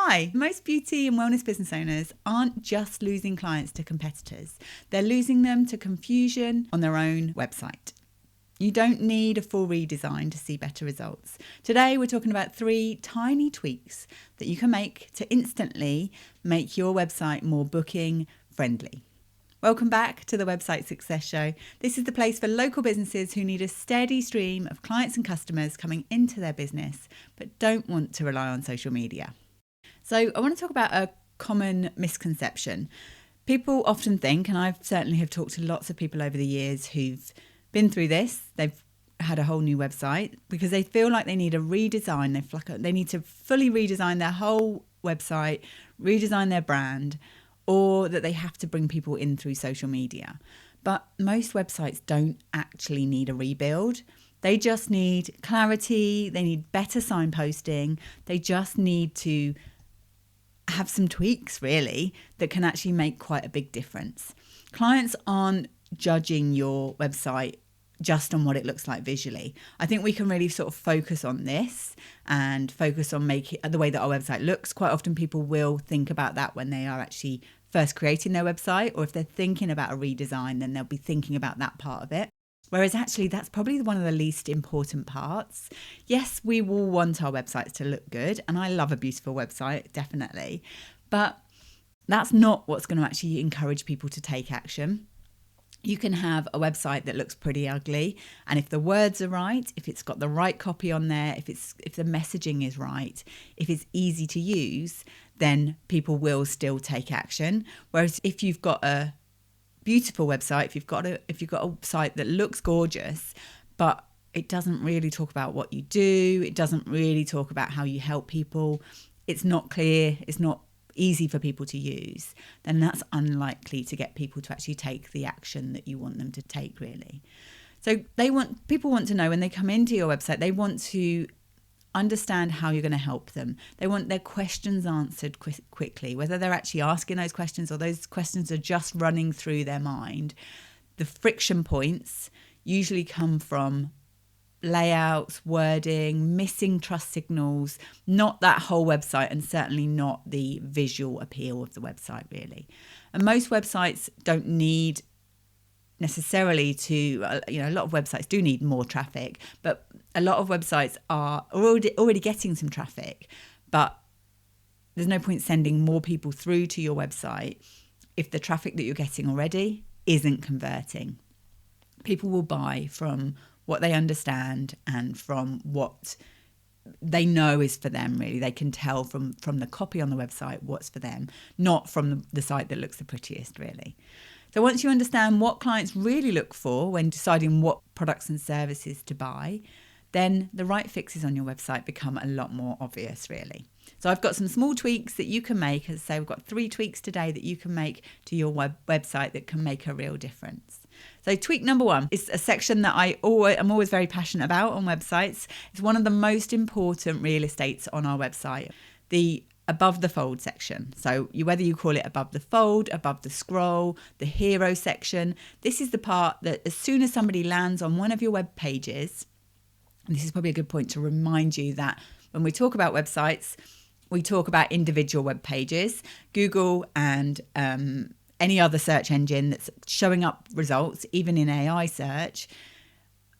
Hi, most beauty and wellness business owners aren't just losing clients to competitors. They're losing them to confusion on their own website. You don't need a full redesign to see better results. Today, we're talking about 3 tiny tweaks that you can make to instantly make your website more booking friendly. Welcome back to the Website Success Show. This is the place for local businesses who need a steady stream of clients and customers coming into their business, but don't want to rely on social media. So I want to talk about a common misconception. People often think, and I've certainly have talked to lots of people over the years who've been through this, they've had a whole new website because they feel like they need a redesign. They need to fully redesign their whole website, redesign their brand, or that they have to bring people in through social media. But most websites don't actually need a rebuild. They just need clarity. They need better signposting. They just need to have some tweaks, really, that can actually make quite a big difference. Clients aren't judging your website just on what it looks like visually. I think we can really sort of focus on this and focus on making the way that our website looks. Quite often people will think about that when they are actually first creating their website, or if they're thinking about a redesign, then they'll be thinking about that part of it. Whereas actually that's probably one of the least important parts. Yes, we will want our websites to look good, and I love a beautiful website, definitely. But that's not what's going to actually encourage people to take action. You can have a website that looks pretty ugly, and if the words are right, if it's got the right copy on there, if the messaging is right, if it's easy to use, then people will still take action. Whereas if you've got a beautiful website, if you've got a site that looks gorgeous, but it doesn't really talk about what you do, it doesn't really talk about how you help people, it's not clear, it's not easy for people to use, then that's unlikely to get people to actually take the action that you want them to take, really. So people want to know when they come into your website, they want to understand how you're going to help them. They want their questions answered quickly, whether they're actually asking those questions or those questions are just running through their mind. The friction points usually come from layouts, wording, missing trust signals, not that whole website, and certainly not the visual appeal of the website, really. And most websites don't need necessarily to, a lot of websites do need more traffic, but a lot of websites are already getting some traffic, but there's no point sending more people through to your website if the traffic that you're getting already isn't converting. People will buy from what they understand and from what they know is for them, really. They can tell from the copy on the website what's for them, not from the site that looks the prettiest, really. So once you understand what clients really look for when deciding what products and services to buy, then the right fixes on your website become a lot more obvious, really. So I've got some small tweaks that you can make. As I say, we've got 3 tweaks today that you can make to your website that can make a real difference. So tweak number 1 is a section that I'm always very passionate about on websites. It's one of the most important real estates on our website, the above the fold section. So whether you call it above the fold, above the scroll, the hero section, this is the part that as soon as somebody lands on one of your web pages, and this is probably a good point to remind you that when we talk about websites, we talk about individual web pages. Google and any other search engine that's showing up results, even in AI search,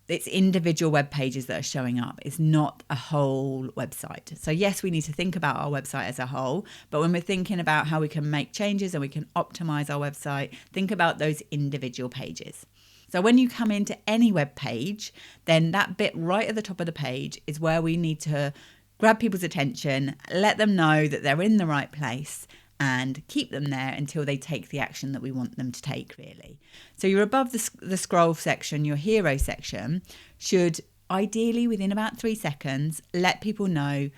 it's individual web pages that are showing up. It's not a whole website. So yes, we need to think about our website as a whole, but when we're thinking about how we can make changes and we can optimize our website, think about those individual pages. So when you come into any web page, then that bit right at the top of the page is where we need to grab people's attention, let them know that they're in the right place, and keep them there until they take the action that we want them to take, really. So you're above the scroll section, your hero section should ideally within about 3 seconds let people know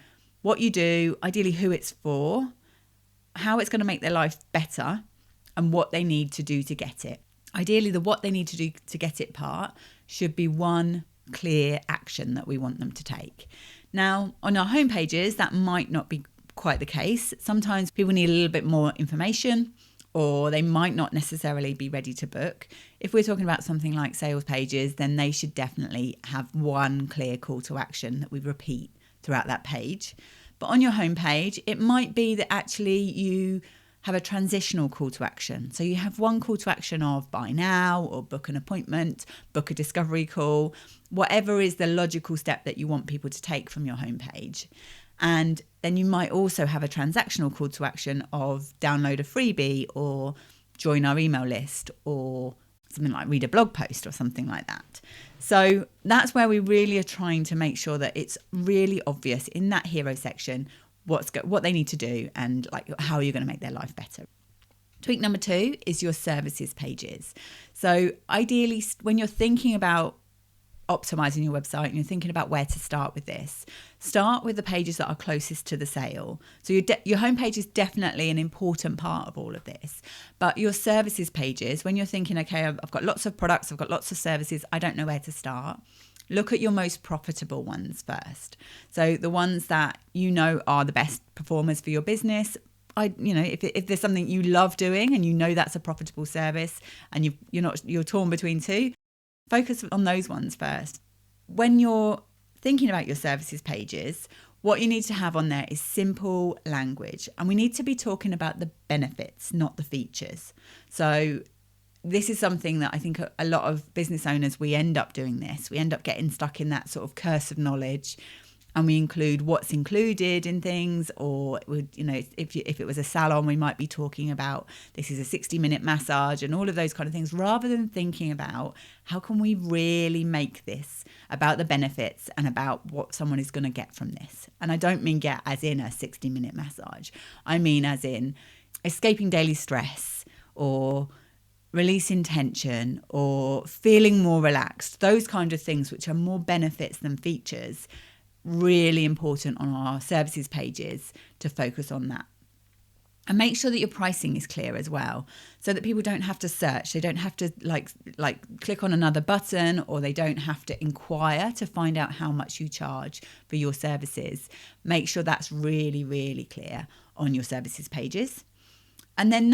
what you do, ideally who it's for, how it's going to make their life better, and what they need to do to get it. Ideally, the what they need to do to get it part should be one clear action that we want them to take. Now, on our home pages, that might not be quite the case. Sometimes people need a little bit more information, or they might not necessarily be ready to book. If we're talking about something like sales pages, then they should definitely have one clear call to action that we repeat throughout that page. But on your homepage, it might be that actually you have a transitional call to action. So you have one call to action of buy now or book an appointment, book a discovery call, whatever is the logical step that you want people to take from your homepage. And then you might also have a transactional call to action of download a freebie or join our email list or something like read a blog post or something like that. So that's where we really are trying to make sure that it's really obvious in that hero section what they need to do and like how you're going to make their life better. Tweak number 2 is your services pages. So ideally, when you're thinking about optimizing your website and you're thinking about where to start with this, start with the pages that are closest to the sale. So your homepage is definitely an important part of all of this, but your services pages, when you're thinking, okay, I've got lots of products, I've got lots of services, I don't know where to start. Look at your most profitable ones first. So the ones that you know are the best performers for your business. If there's something you love doing and you know that's a profitable service and you're torn between two, focus on those ones first. When you're thinking about your services pages, what you need to have on there is simple language, and we need to be talking about the benefits, not the features. So this is something that I think a lot of business owners, we end up doing this. We end up getting stuck in that sort of curse of knowledge, and we include what's included in things, or if it was a salon, we might be talking about this is a 60-minute massage and all of those kind of things, rather than thinking about how can we really make this about the benefits and about what someone is going to get from this. And I don't mean get as in a 60-minute massage. I mean as in escaping daily stress or releasing tension or feeling more relaxed, those kind of things which are more benefits than features. Really important on our services pages to focus on that. And make sure that your pricing is clear as well, so that people don't have to search. They don't have to like click on another button, or they don't have to inquire to find out how much you charge for your services. Make sure that's really, really clear on your services pages. And then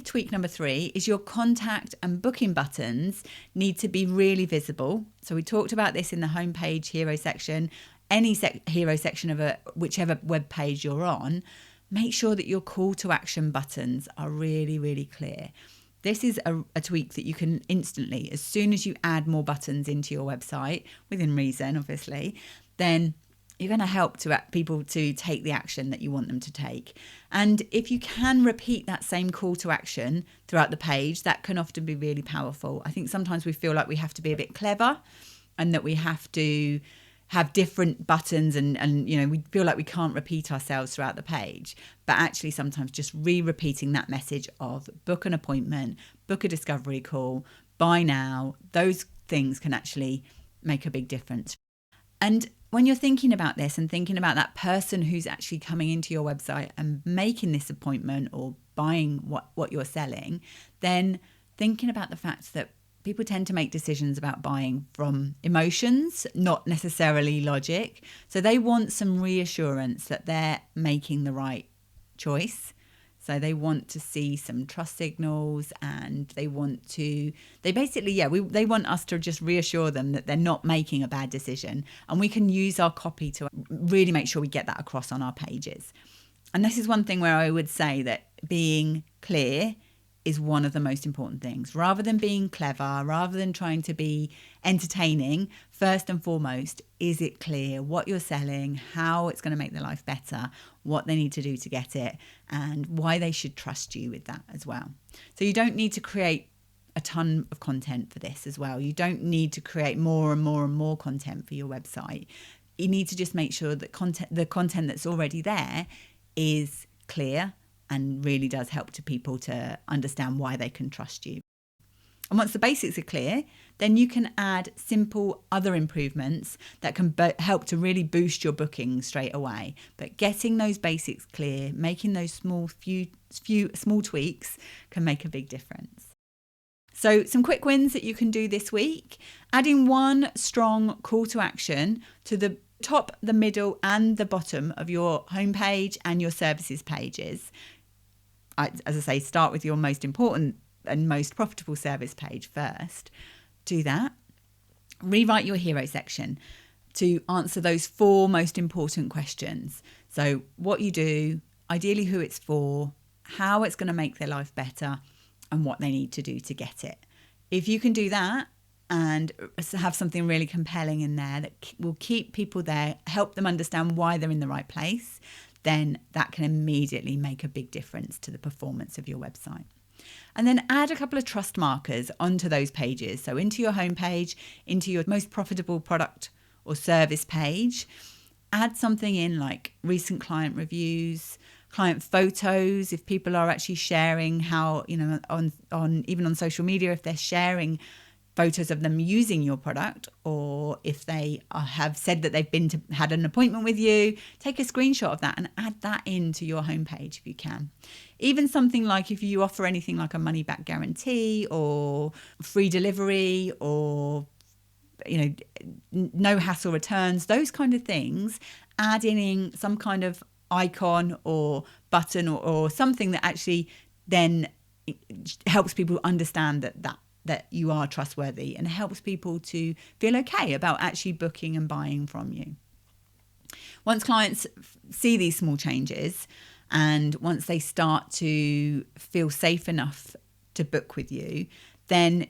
tweak number 3 is your contact and booking buttons need to be really visible. So we talked about this in the homepage hero section. Any hero section of whichever web page you're on, make sure that your call to action buttons are really, really clear. This is a tweak that you can instantly, as soon as you add more buttons into your website, within reason, obviously, then you're going to help people to take the action that you want them to take. And if you can repeat that same call to action throughout the page, that can often be really powerful. I think sometimes we feel like we have to be a bit clever and that we have to have different buttons and we feel like we can't repeat ourselves throughout the page. But actually sometimes just repeating that message of book an appointment, book a discovery call, buy now, those things can actually make a big difference. And when you're thinking about this and thinking about that person who's actually coming into your website and making this appointment or buying what you're selling, then thinking about the fact that people tend to make decisions about buying from emotions, not necessarily logic. So they want some reassurance that they're making the right choice. So they want to see some trust signals, and they want us to just reassure them that they're not making a bad decision. And we can use our copy to really make sure we get that across on our pages. And this is one thing where I would say that being clear is one of the most important things. Rather than being clever, rather than trying to be entertaining, first and foremost, is it clear what you're selling, how it's going to make their life better, what they need to do to get it, and why they should trust you with that as well. So you don't need to create a ton of content for this as well. You don't need to create more and more and more content for your website. You need to just make sure that the content that's already there is clear and really does help to people to understand why they can trust you. And once the basics are clear, then you can add simple other improvements that can help to really boost your booking straight away. But getting those basics clear, making those small tweaks can make a big difference. So some quick wins that you can do this week: adding one strong call to action to the top, the middle and the bottom of your homepage and your services pages. As I say, start with your most important and most profitable service page first. Do that. Rewrite your hero section to answer those 4 most important questions. So what you do, ideally who it's for, how it's going to make their life better, and what they need to do to get it. If you can do that and have something really compelling in there that will keep people there, help them understand why they're in the right place, then that can immediately make a big difference to the performance of your website. And then add a couple of trust markers onto those pages. So into your homepage, into your most profitable product or service page, add something in like recent client reviews, client photos, if people are actually sharing how, on even on social media, if they're sharing photos of them using your product, or if they have said that they've had an appointment with you, take a screenshot of that and add that into your homepage if you can. Even something like if you offer anything like a money back guarantee or free delivery or no hassle returns, those kind of things, adding in some kind of icon or button or something that actually then helps people understand that you are trustworthy and helps people to feel okay about actually booking and buying from you. Once clients see these small changes and once they start to feel safe enough to book with you, then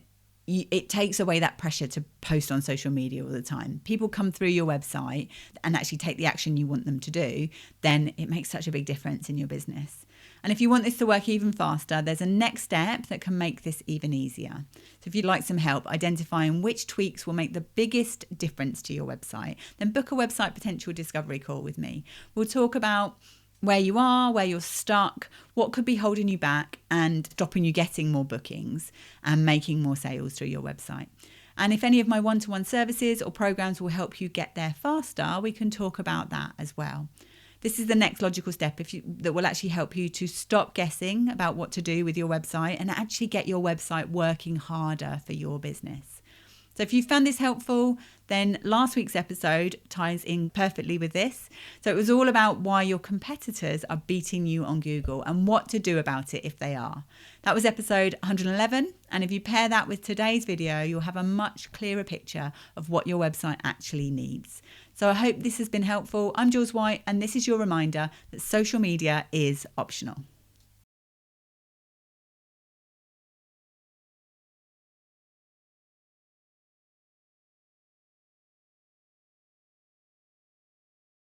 it takes away that pressure to post on social media all the time. People come through your website and actually take the action you want them to do, then it makes such a big difference in your business. And if you want this to work even faster, there's a next step that can make this even easier. So if you'd like some help identifying which tweaks will make the biggest difference to your website, then book a website potential discovery call with me. We'll talk about where you are, where you're stuck, what could be holding you back and stopping you getting more bookings and making more sales through your website. And if any of my one-to-one services or programs will help you get there faster, we can talk about that as well. This is the next logical step that will actually help you to stop guessing about what to do with your website and actually get your website working harder for your business. So if you found this helpful, then last week's episode ties in perfectly with this. So it was all about why your competitors are beating you on Google and what to do about it if they are. That was episode 111. And if you pair that with today's video, you'll have a much clearer picture of what your website actually needs. So I hope this has been helpful. I'm Jules White, and this is your reminder that social media is optional.